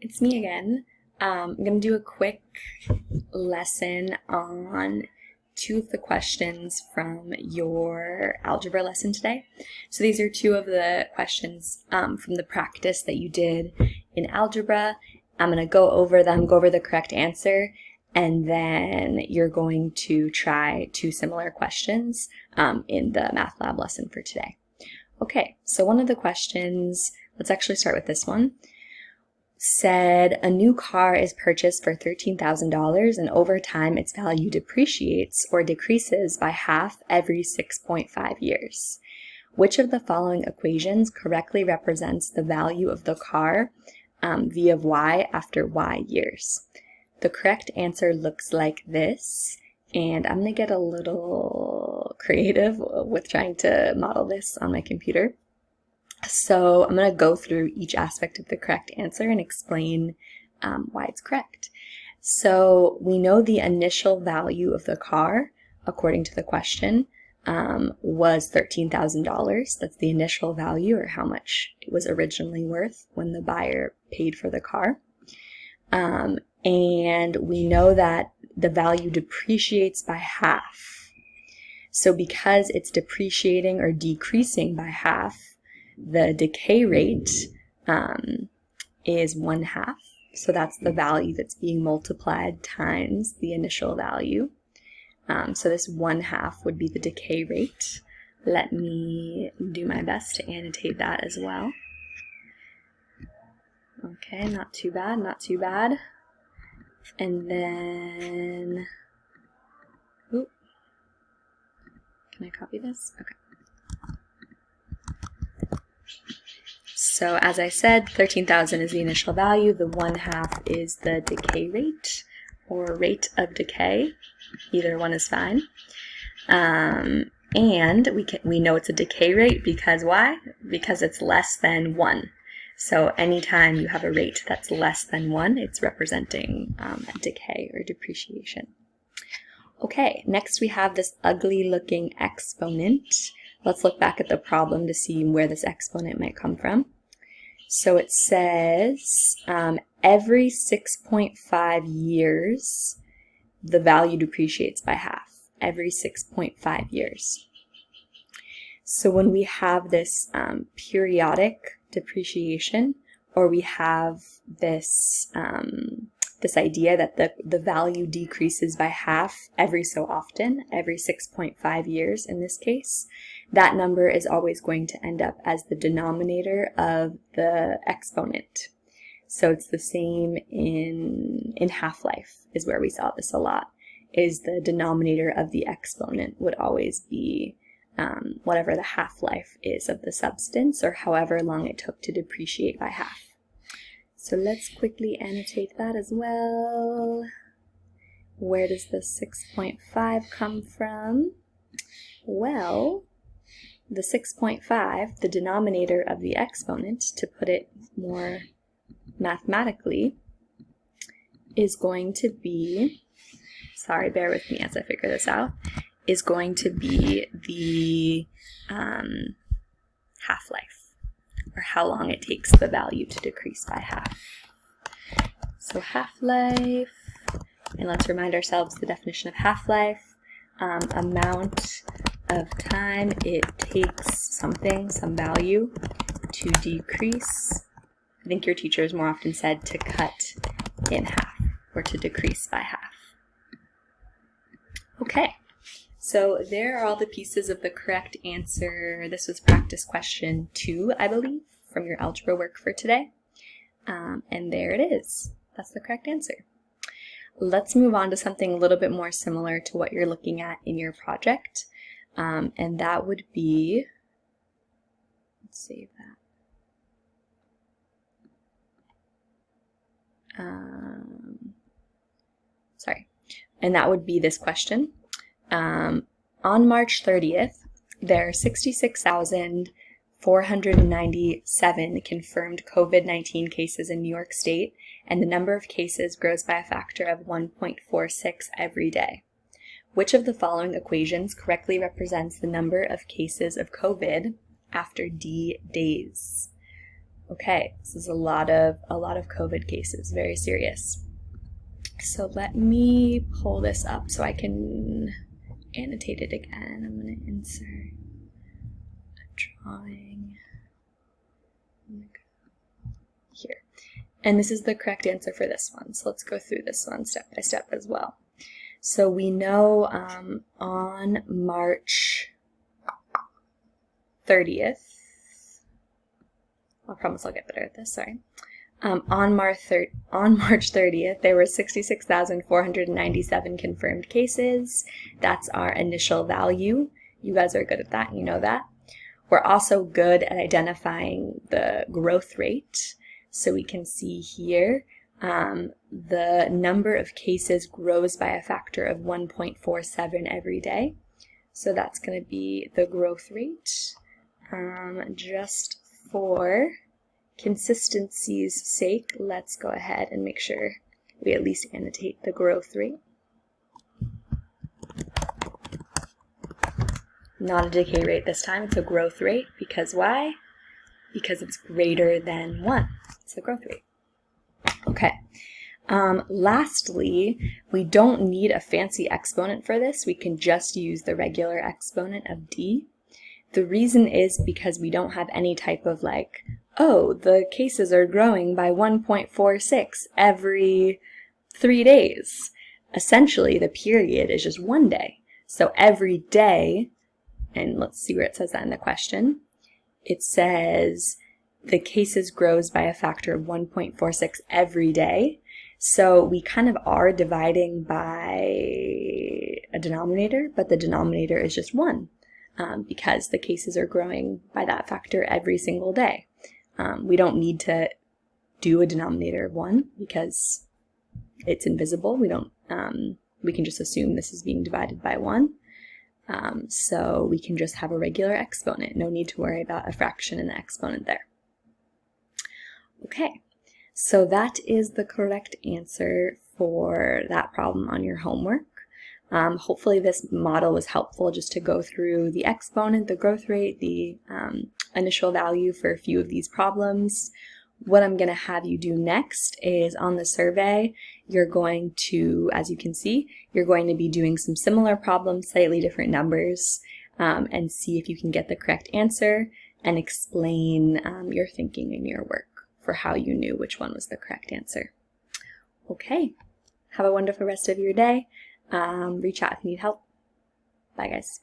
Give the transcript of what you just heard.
it's me again. I'm going to do a quick lesson on two of the questions from your algebra lesson today. So these are two of the questions from the practice that you did in algebra. I'm going to go over them, go over the correct answer, and then you're going to try two similar questions in the math lab lesson for today. Okay, so one of the questions, let's actually start with this one, said a new car is purchased for $13,000 and over time its value depreciates or decreases by half every 6.5 years. Which of the following equations correctly represents the value of the car v of y after y years? The correct answer looks like this, and I'm going to get a little creative with trying to model this on my computer. So I'm going to go through each aspect of the correct answer and explain why it's correct. So we know the initial value of the car, according to the question, was $13,000. That's the initial value, or how much it was originally worth when the buyer paid for the car. And we know that the value depreciates by half. So because it's depreciating or decreasing by half, the decay rate is 1/2. So that's the value that's being multiplied times the initial value. So this 1/2 would be the decay rate. Let me do my best to annotate that as well. Okay, not too bad, not too bad. And then, can I copy this? Okay. So as I said, 13,000 is the initial value. The 1/2 is the decay rate, or rate of decay. Either one is fine. And we know it's a decay rate because why? Because it's less than 1. So anytime you have a rate that's less than 1, it's representing a decay or depreciation. Okay, next we have this ugly looking exponent. Let's look back at the problem to see where this exponent might come from. So it says every 6.5 years, the value depreciates by half. Every 6.5 years. So when we have this periodic depreciation, or we have this this idea that the value decreases by half every so often, every 6.5 years in this case, that number is always going to end up as the denominator of the exponent. So it's the same in half-life, is where we saw this a lot, is the denominator of the exponent would always be whatever the half-life is of the substance, or however long it took to depreciate by half. So let's quickly annotate that as well. Where does the 6.5 come from? Well, the 6.5, the denominator of the exponent, to put it more mathematically, is going to be, sorry, bear with me as I figure this out, is going to be the half-life, or how long it takes the value to decrease by half. So half-life, and let's remind ourselves the definition of half-life, amount of time it takes something, some value, to decrease. I think your teachers more often said to cut in half, or to decrease by half. Okay. So there are all the pieces of the correct answer. This was practice question 2, I believe, from your algebra work for today. And there it is. That's the correct answer. Let's move on to something a little bit more similar to what you're looking at in your project. And that would be, let's save that. And that would be this question. On March 30th, there are 66,497 confirmed COVID-19 cases in New York State, and the number of cases grows by a factor of 1.46 every day. Which of the following equations correctly represents the number of cases of COVID after D days? Okay, this is a lot of COVID cases, very serious. So let me pull this up so I can annotate it again. I'm going to insert a drawing here. And this is the correct answer for this one. So let's go through this one step by step as well. So we know on March 30th, I promise I'll get better at this, sorry. On March 30th, there were 66,497 confirmed cases. That's our initial value. You guys are good at that, you know that. We're also good at identifying the growth rate. So we can see here, the number of cases grows by a factor of 1.47 every day. So that's going to be the growth rate. Just for consistency's sake, let's go ahead and make sure we at least annotate the growth rate. Not a decay rate this time, it's a growth rate. Because why? Because it's greater than 1. It's the growth rate. Okay. Lastly, we don't need a fancy exponent for this. We can just use the regular exponent of d. The reason is because we don't have any type of like, oh, the cases are growing by 1.46 every 3 days. Essentially, the period is just 1 day. So every day, and let's see where it says that in the question, it says the cases grows by a factor of 1.46 every day. So we kind of are dividing by a denominator, but the denominator is just 1. Because the cases are growing by that factor every single day. We don't need to do a denominator of 1 because it's invisible. We can just assume this is being divided by 1. So we can just have a regular exponent. No need to worry about a fraction and the exponent there. Okay, so that is the correct answer for that problem on your homework. Hopefully this model was helpful just to go through the exponent, the growth rate, the initial value for a few of these problems. What I'm going to have you do next is on the survey, you're going to, as you can see, you're going to be doing some similar problems, slightly different numbers, and see if you can get the correct answer and explain your thinking in your work for how you knew which one was the correct answer. Okay, have a wonderful rest of your day. Reach out if you need help. Bye, guys.